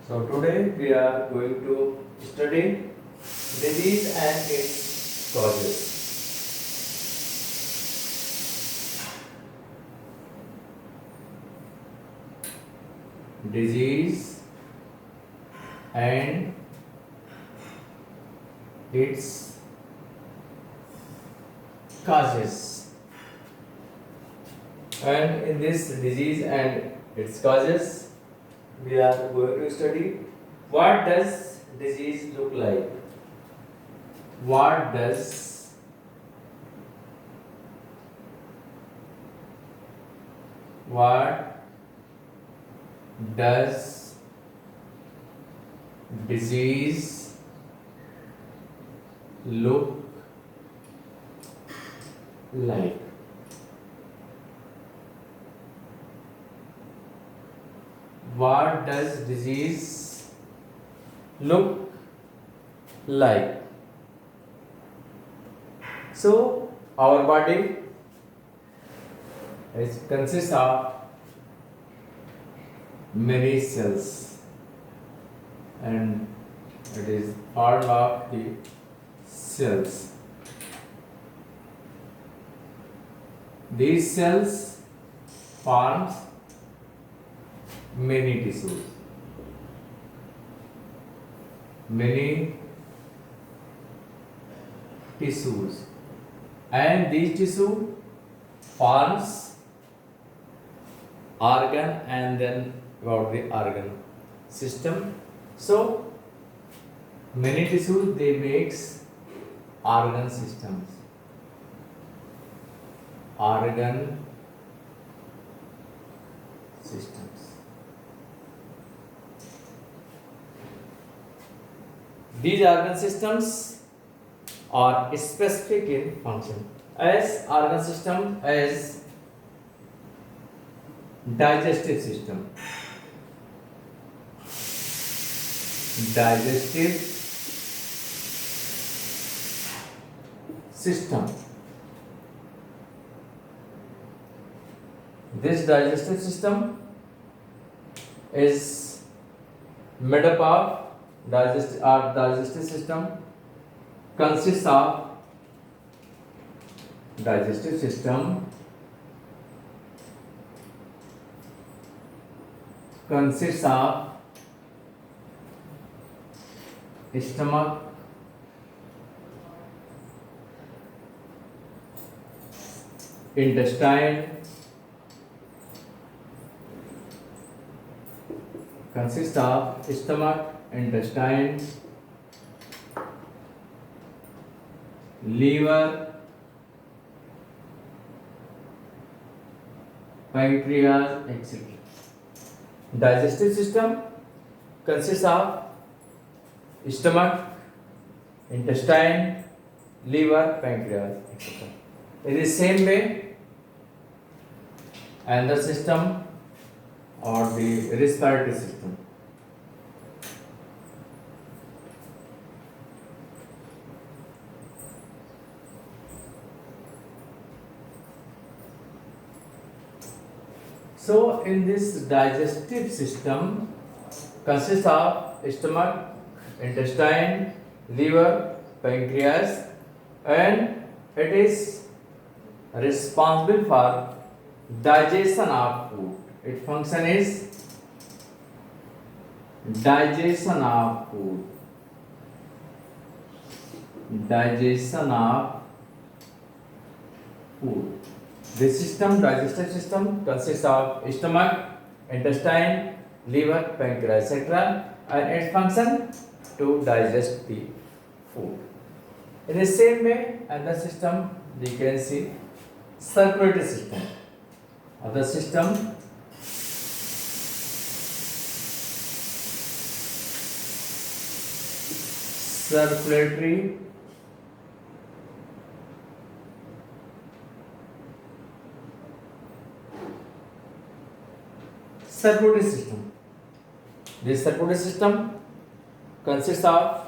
So today we are going to study disease and its causes. Disease and its causes. And in this disease and its causes, we are going to study what does disease look like? What does disease look like? What does disease look like? So, our body consists of many cells and it is all of the cells. These cells forms many tissues. And these tissue forms organ and then about the organ system. So many tissues they makes organ systems. These organ systems are specific in function. As organ system as digestive system. This digestive system is made up of digestive system consists of stomach, intestine, liver, pancreas, etc. Digestive system consists of stomach, intestine, liver, pancreas, etc. In the same way, another system or the respiratory system. So, in this digestive system consists of stomach, intestine, liver, pancreas, and it is responsible for digestion of food. Its function is digestion of food. This system, digestive system, consists of stomach, intestine, liver, pancreas, etc. And its function to digest the food. In the same way, another system we can see circulatory system. Other system circulatory system. This circulatory system consists of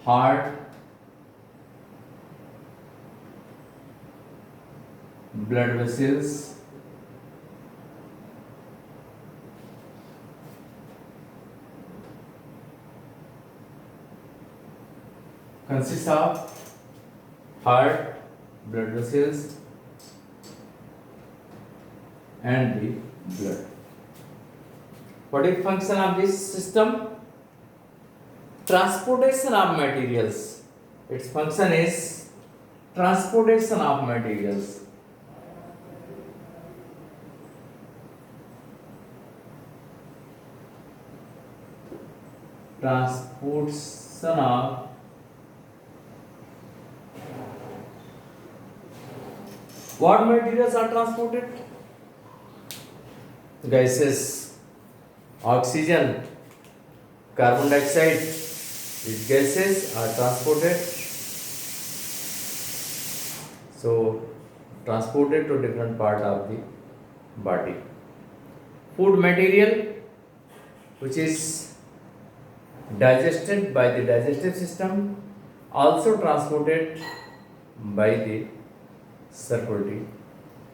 heart, blood vessels, consists of heart, blood vessels, and the blood. What is function of this system? Transportation of materials. Its function is transportation of materials. Transportation of what materials are transported? Gases, oxygen, carbon dioxide. These gases are transported. So, transported to different part of the body. Food material, which is digested by the digestive system, also transported by the circulatory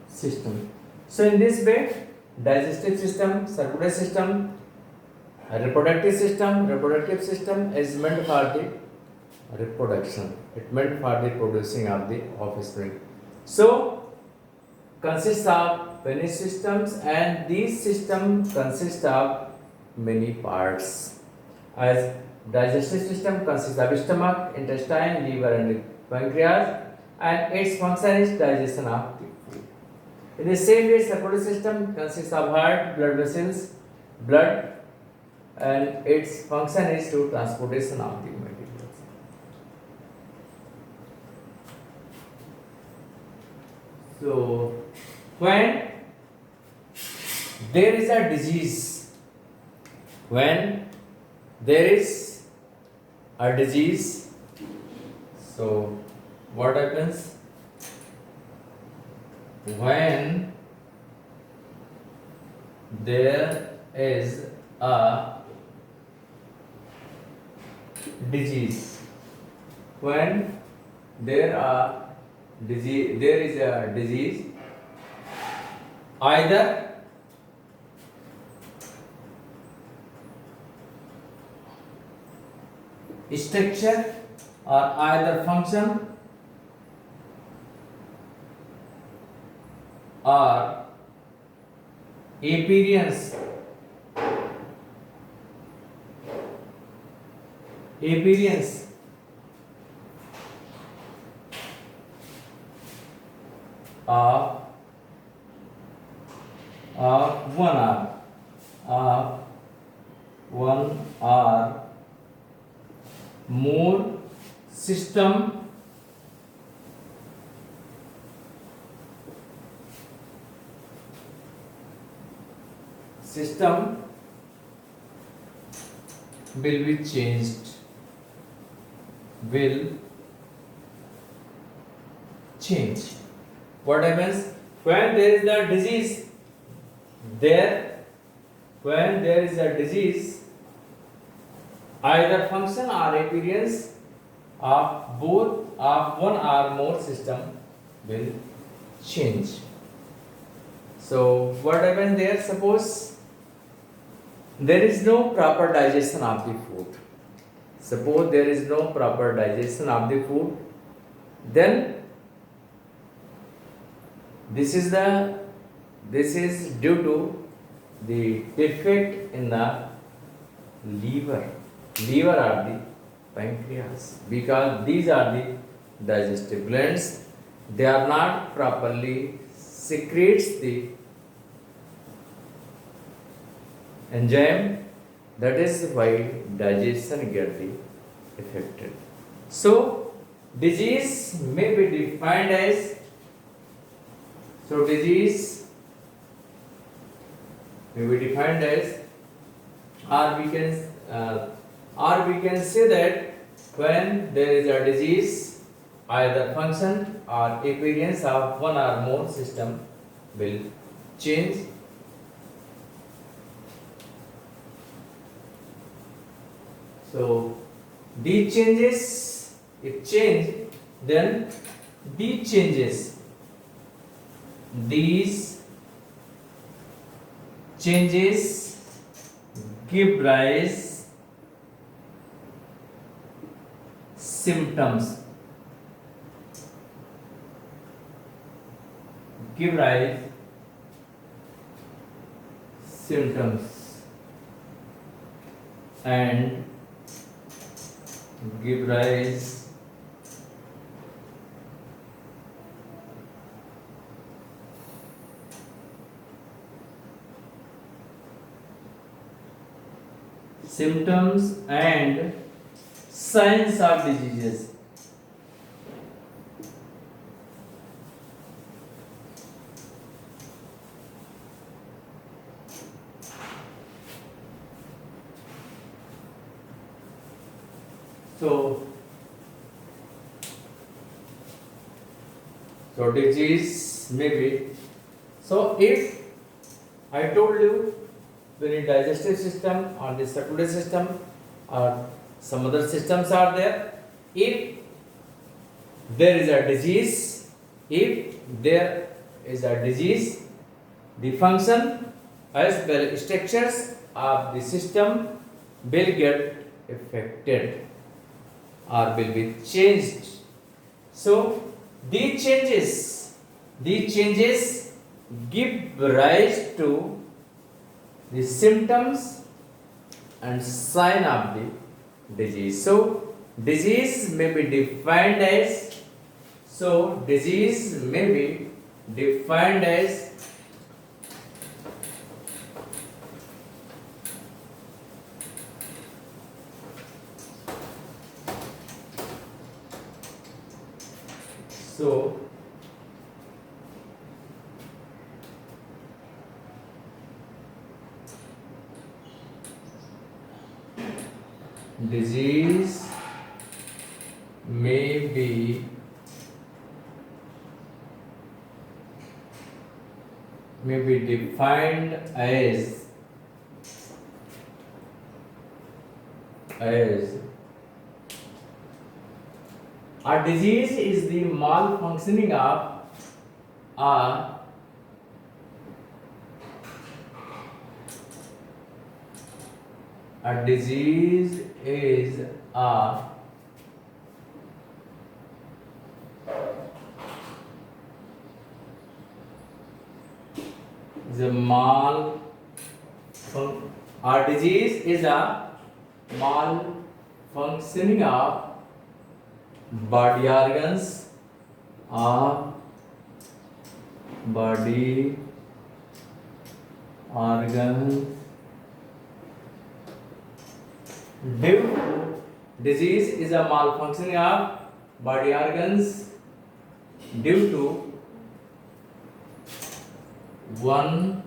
system. So in this way, digestive system, circulatory system, reproductive system is meant for the reproduction. It meant for the producing of the offspring. So consists of many systems, and these systems consist of many parts. As digestive system consists of stomach, intestine, liver, and pancreas, and its function is digestion of the food. In the same way, circulatory system consists of heart, blood vessels, blood, and its function is to transportation of the materials. So, when there is a disease, when there is a disease, so what happens? When there is a disease, when there is a disease, either structure or either function or appearance of one or more system will be changed, will change. What happens when there is a disease? When there is a disease, either function or appearance of both of one or more system will change. So what happens there? Suppose there is no proper digestion of the food. Suppose there is no proper digestion of the food, then this is due to the defect in the liver or the pancreas, because these are the digestive glands. They are not properly secretes the enzyme, that is why digestion get the affected. So disease may be defined as, or we can say that when there is a disease, either function or appearance of one or more system will change. So these changes, if change, then these changes These changes give rise symptoms. Give rise symptoms and give rise symptoms and signs of diseases. So disease may be. So if I told you when in digestive system or the circulatory system or some other systems are there, if there is a disease, if there is a disease, the function as well as structures of the system will get affected or will be changed. So these changes give rise to the symptoms and sign of the disease. So disease may be defined as so disease may be defined as a disease is the malfunctioning of a disease is a a disease is a malfunctioning of body organs or body organs due to disease is a malfunctioning of body organs due to one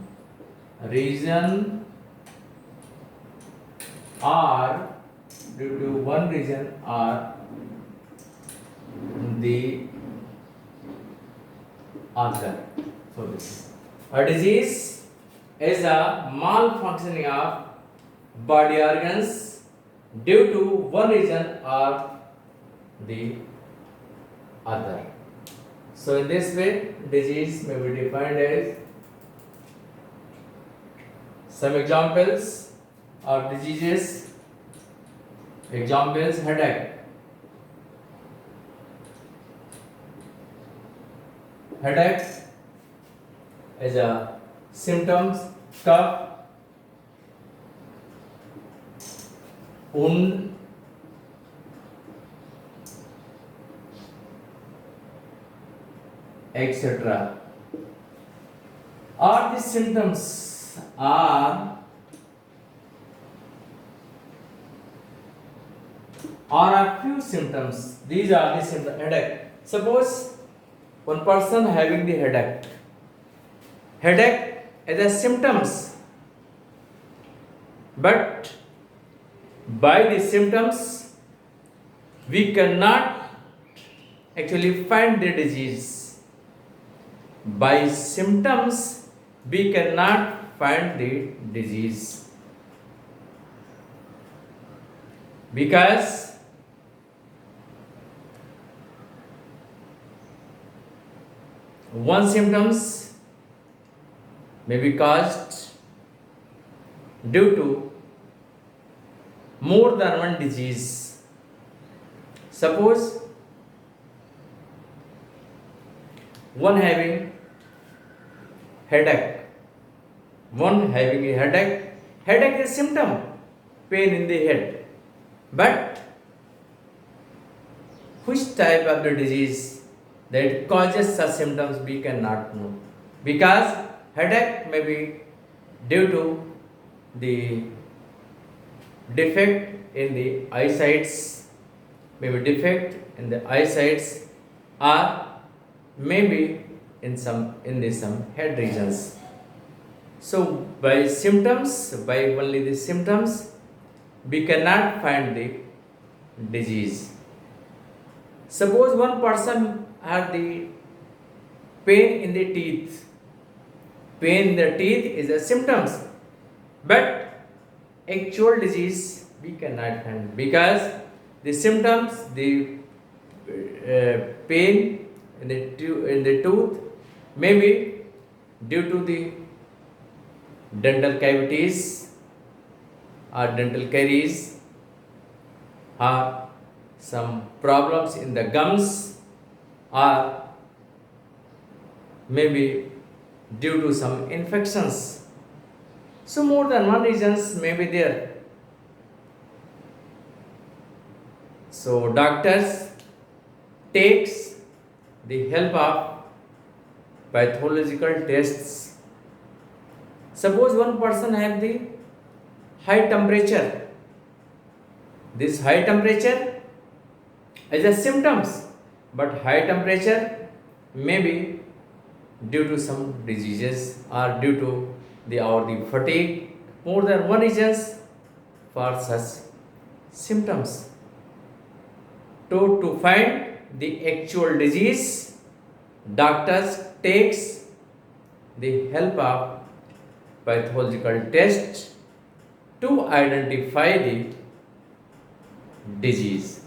reason or the other. So this is a disease is a malfunctioning of body organs due to one reason or the other. So in this way, disease may be defined as. Some examples of diseases. Examples: headache. Headache is a symptoms, cough, wound, etc. All these symptoms are a few symptoms. These are the symptoms. Headache. Suppose one person having the headache. Headache is a symptoms, but by the symptoms we cannot actually find the disease. By symptoms we cannot find the disease because one symptoms may be caused due to more than one disease. Suppose one having headache, headache is symptom, pain in the head, but which type of the disease that causes such symptoms we cannot know, because headache may be due to the defect in the eyesights, maybe defect in the eyesights, or maybe in some head regions. So by symptoms, by only the symptoms, we cannot find the disease. Suppose one person had the pain in the teeth. Pain in the teeth is a symptoms, but actual disease we cannot find, because the symptoms, the pain in the tooth may be due to the dental cavities or dental caries, or some problems in the gums, or maybe due to some infections. So more than one reasons may be there. So doctors takes the help of pathological tests. Suppose one person have the high temperature. This high temperature is a symptoms, but high temperature may be due to some diseases or due to the fatigue. More than one reasons for such symptoms. To find the actual disease, doctors takes the help of pathological test to identify the disease.